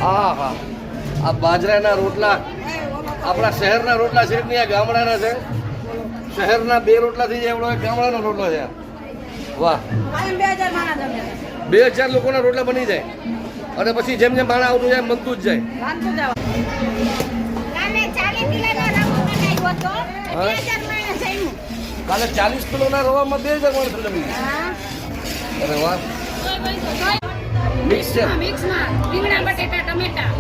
હા આ બાજરાના રોટલા આપણા શહેરના રોટલા છે નહીં, આ ગામડાના છે. શહેરના 2 રોટલા થઈ જાય એવડો એક ગામડાનો રોટલો છે. વાહ, 2000 લોકોના રોટલા બની જાય અને પછી જેમ જેમ માણા આવતું જાય બનતું જ જાય. કાલે 40 કિલોના રવામાં 2000 માણસ જમી. અરે વાહ, મિક્સ છે. રીંગણા બટેટા ટમેટા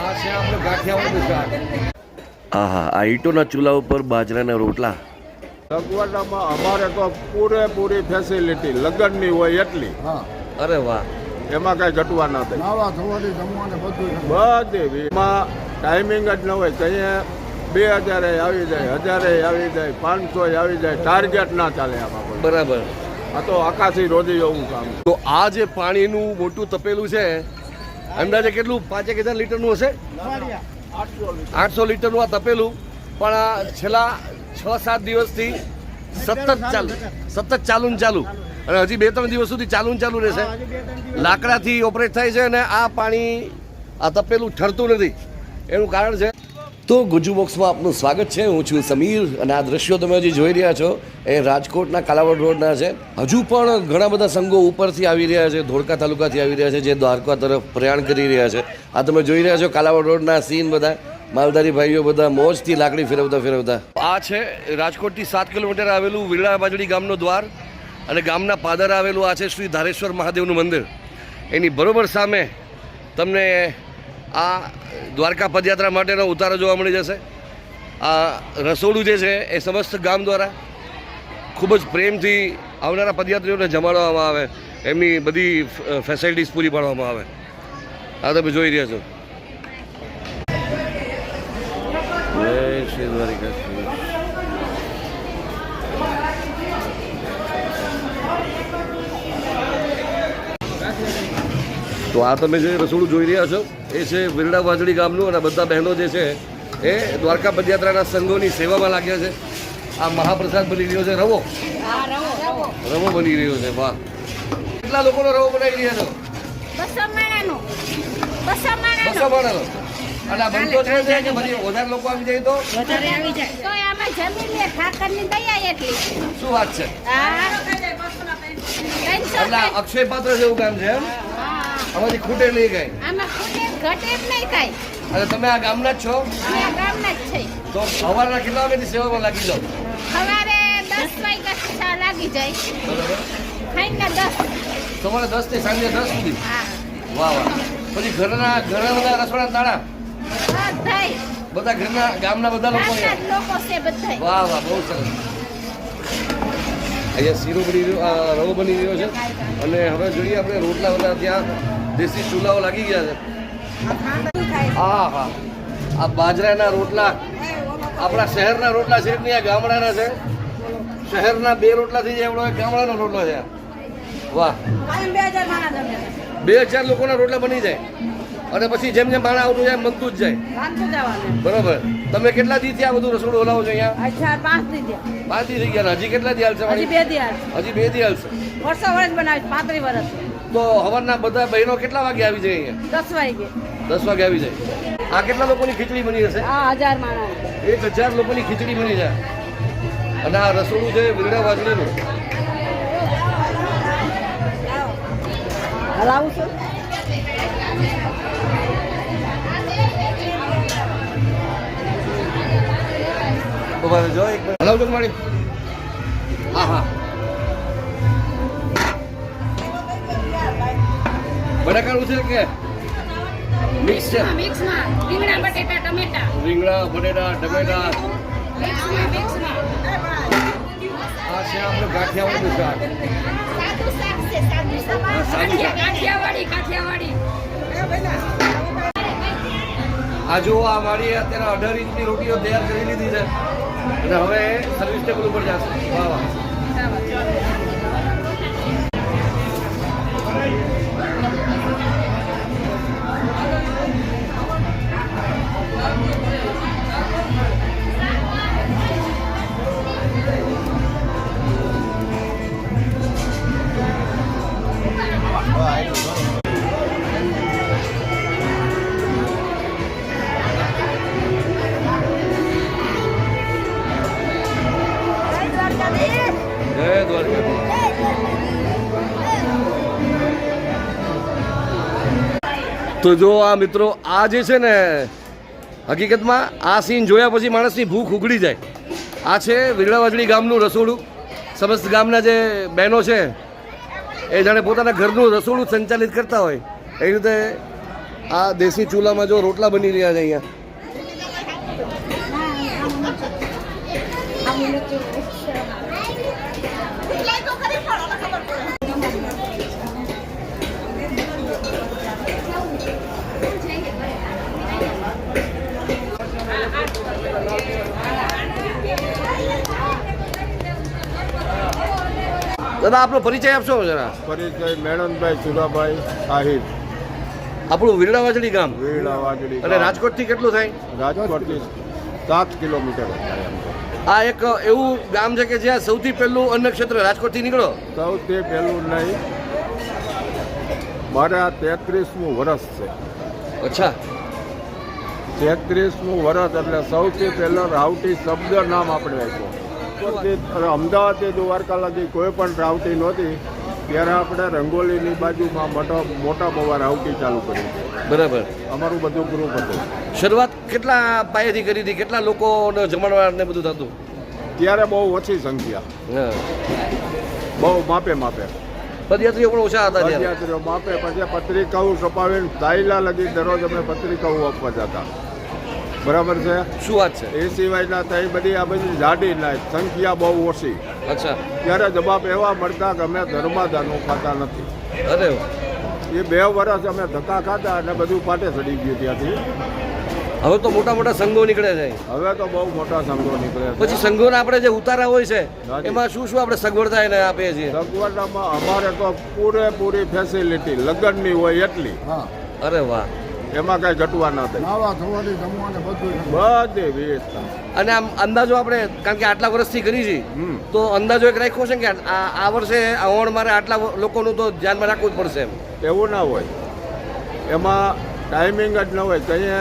આ છે આપણે ગાંઠિયાવાળું શાક. આહા, આ ઈંટોના ચૂલા ઉપર બાજરાના રોટલા. સગવડમાં અમારે તો પૂરેપૂરી ફેસિલિટી લગ્નની હોય એટલી. અરે વાહ, એમાં કઈ ઘટવા ના થાય. નાવા ધોવાની જમવાને બધી એમાં ટાઈમિંગ જ ન હોય. ત્યાં 2000 આવી જાય, 1000 આવી જાય, 500 આવી જાય, ટાર્ગેટ ના ચાલે આમાં. બરાબર. આ તો આકાશી રોજી એવું કામ. તો આ જે પાણીનું મોટું તપેલું છે અંદાજે કેટલું 5000 લીટરનું હશે? 800 લીટરનું આ તપેલું. પણ આ છેલ્લા 6-7 દિવસથી સતત ચાલુ અને હજી 2-3 દિવસ સુધી ચાલુ રહેશે. લાકડાથી ઓપરેટ થાય છે અને આ પાણી આ તપેલું ઠરતું નથી. એનું કારણ છે. તો ગુજુ બોક્સમાં આપનું સ્વાગત છે. હું છું સમીર અને આ દ્રશ્યો તમે હજી જોઈ રહ્યા છો એ રાજકોટના કાલાવડ રોડના છે. હજુ પણ ઘણા બધા સંઘો ઉપરથી આવી રહ્યા છે, ધોળકા તાલુકાથી આવી રહ્યા છે, જે દ્વારકા તરફ પ્રયાણ કરી રહ્યા છે. આ તમે જોઈ રહ્યા છો કાલાવડ રોડના સીન. બધા માલધારી ભાઈઓ બધા મોજથી લાકડી ફેરવતા. આ છે રાજકોટથી 7 કિલોમીટર આવેલું વિરડા બાજડી ગામનો દ્વાર અને ગામના પાદર આવેલું આ છે શ્રી ધારેશ્વર મહાદેવનું મંદિર. એની બરોબર સામે તમને આ દ્વારકા પદયાત્રા માટેનો ઉતારો જોવા મળી જશે. આ રસોડું જે છે એ સમસ્ત ગામ દ્વારા ખૂબ જ પ્રેમથી આવનારા પદયાત્રીઓને જમાડવામાં આવે, એમની બધી ફેસિલિટીઝ પૂરી પાડવામાં આવે. આ તમે જોઈ રહ્યા છો. જય શ્રી દ્વારિકાધીશ. તો આ તમે જે રસોડું જોઈ રહ્યા છો એ છે વિરડા વાજડી ગામનું અને બધા બહેનો જે છે એ દ્વારકા પદયાત્રાના સંઘોની સેવામાં લાગ્યા છે. આ મહાપ્રસાદ બની રહ્યો છે. રવો બની રહ્યો છે. વાહ, કેટલા લોકોનો રવો બનાવી રહ્યા છો? 200 માણાનો. અને આ બનતો છે કે બધી વધારે લોકો આવી જાય તો વધારે આવી જાય તો આમાં જમીન લે ઠાકરની દયા એટલી. શું વાત છે? એટલે અક્ષય પાત્ર જેવું કામ છે એમ? આમાંથી ખૂટે નહીં કઈ? આમાં ખૂટે ઘટે જ નહીં કઈ. અને તમે આ ગામના જ છો? ગામના જ છે. તો સવારના કેટલા વાગ્યાથી સેવામાં લાગી જાઓ? સવારે 10 વાગ્યા ચા લાગી જાય. બરાબર. ખાઈને 10. સવારે 10 થી સાંજે 10 સુધી. વાહ. પછી ઘરના બધા રસોડા તાળા બધા ઘરના ગામના બધા લોકો છે બધા. વાહ, બહુ સરસ. અહીંયા શીરો બની રહ્યો, રવો બની રહ્યો છે અને હવે જોઈએ આપણે રોટલા બધા ત્યાં દેશી ચૂલાઓ લાગી ગયા છે. હા, આ બાજરાના રોટલા આપણા શહેરના રોટલા છે નહીં, આ ગામડાના છે. શહેરના 2 રોટલા થઈ જાય એવડો એક ગામડાનો રોટલો છે. વાહ, 2000 લોકોના રોટલા બની જાય અને પછી જેમ જેમ માણા આવતું જાય બનતું જ જાય. બરોબર. તમે કેટલા દી થી આ બધું રસોડું હલાવો છો અહીંયા? 5 દી થઈ ગયા. હજી કેટલા દી હાલશે? હજી 2 દી હાલશે. વર્ષો વર્ષ બનાવી 35 વર્ષ. તો હવારના બધા બહેનો કેટલા વાગે આવી જાય અહીંયા? 10 વાગે આવી જાય. આ કેટલા લોકોની ખીચડી બની હશે? 1000 માણસ. 1000 લોકોની ખીચડી બની જાય. અને આ રસોડું છે વિરડા વાજડીનું. હલાવું છું. જો એક મિનિટ હલાવજો મારી. હા, બટાકાનું છે કે મિક્સ છે? રીંગણા બટેટા ટમેટા. આ છે આપણે ગાંઠિયાવાળું શાક. કાઠિયાવાડી. આ જો આ મારી અત્યારે 18 ઇંચની રોટીઓ તૈયાર કરી લીધી છે અને હવે સર્વિસ ટેબલ ઉપર જશે. વાહ. તો જો આ મિત્રો આ જે છે ને હકીકતમાં આ સીન જોયા પછી માણસની ભૂખ ઉગડી જાય. આ છે વીરડાવાજડી ગામનું રસોડું. સમસ્ત ગામના જે બહેનો છે એ જાણે પોતાના ઘરનું રસોડું સંચાલિત કરતા હોય એ રીતે આ દેશી ચૂલામાં જો રોટલા બની રહ્યા છે અહીંયા. દાદા આપણો પરિચય આપશો જરા? પરિચય મેણનભાઈ સુરાભાઈ આહિર, આપણું વીરડાવાજડી ગામ વીરડાવાજડી અને રાજકોટથી કેટલું થાય? રાજકોટથી 7 કિલોમીટર થાય એમ તો. આ એક એવું ગામ છે કે જ્યાં સૌથી પહેલું અન્ન ક્ષેત્ર રાજકોટથી નીકળો. સૌથી પહેલું નહીં, મારા 33મું વર્ષ છે. અચ્છા, 33મું વર્ષ એટલે સૌથી પહેલો રાવટી શબ્દ નામ આપણે આપ્યો. અમદાવાદથી દ્વારકા લગી કોઈ પણ રાવટી નહોતી ત્યારે આપણે રંગોલીની બાજુમાં મોટા બવા રાવટી ચાલુ કરી. બરાબર. અમારું બધું ગ્રુપ હતું. શરૂઆત કેટલા પાયેથી કરી હતી? કેટલા લોકોને જમણવાર ને બધું થતું? ત્યારે બહુ ઓછી સંખ્યા, હા, બહુ માપે પદયાત્રીઓ પણ ઓછા હતા ત્યારે. પદયાત્રીઓ માપે. પછી પત્રિકાઓ છપાવીને સાયલા લગી દરરોજ અમે પત્રિકાઓ આપવા જતા. બરાબર છે. શું વાત છે? એ સિવાયના થઈ બધી આ બધી જાડી ના સંખ્યા બહુ ઓછી. અચ્છા. ત્યારે જવાબ એવા મળતા કે અમે ધર્માદાનો ખાતા નથી. અરે એ 2 વર્ષ અમે ધક્કા ખાતા અને બધું પાટે ચડી ગયું ત્યાંથી. હવે તો મોટા મોટા સંઘો નીકળે છે. હવે તો બહુ મોટા સંઘો નીકળે છે. પછી સંઘોના આપણે જે ઉતારા હોય છે એમાં શું શું આપણે સગવડતા એને આપીએ છીએ? સગવડતામાં અમારે તો પૂરેપૂરી ફેસિલિટી લગ્નની હોય એટલી. અરે વાહ. એમાં કઈ ઘટવા ના થાય. બધી વ્યવસ્થા. અને આમ અંદાજો આપણે, કારણ કે આટલા વર્ષથી કરી છે તો અંદાજો એક રાખ્યો છે કે આ વર્ષે આવણ મારે આટલા લોકોનું તો ધ્યાનમાં રાખવું જ પડશે એમ? એવું ના હોય, એમાં ટાઈમિંગ જ ન હોય. કંઈ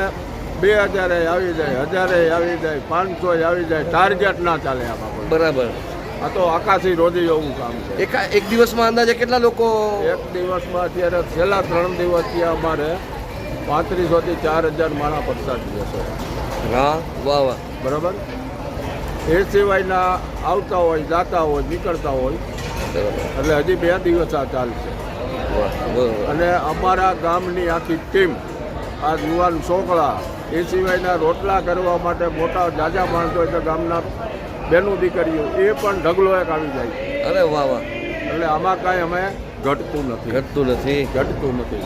2000 આવી જાય, 1000 આવી જાય, 500 આવી જાય, ટાર્ગેટ ના ચાલે આમાં. બરાબર. આ તો આકાશી રોજી એવું કામ છે. એક દિવસમાં અંદાજે કેટલા લોકો? એક દિવસમાં અત્યારે છેલ્લા 3 દિવસથી અમારે 3500 થી 4000 માણસ પ્રસાદ જશે. હા, વાહ વાહ. બરાબર. એ સિવાયના આવતા હોય, જાતા હોય, નીકળતા હોય. એટલે હજી 2 દિવસ આ ચાલશે. અને અમારા ગામની આખી ટીમ, આ યુવાન છોકરા, એ સિવાયના રોટલા કરવા માટે મોટા જાજા માણસો એટલે ગામના બેનું દીકરીઓ એ પણ ઢગલો એક આવી જાય. અરે વાહ વાહ. એટલે આમાં કાંઈ અમે ઘટતું નથી. ઘટતું નથી. ઘટતું નથી.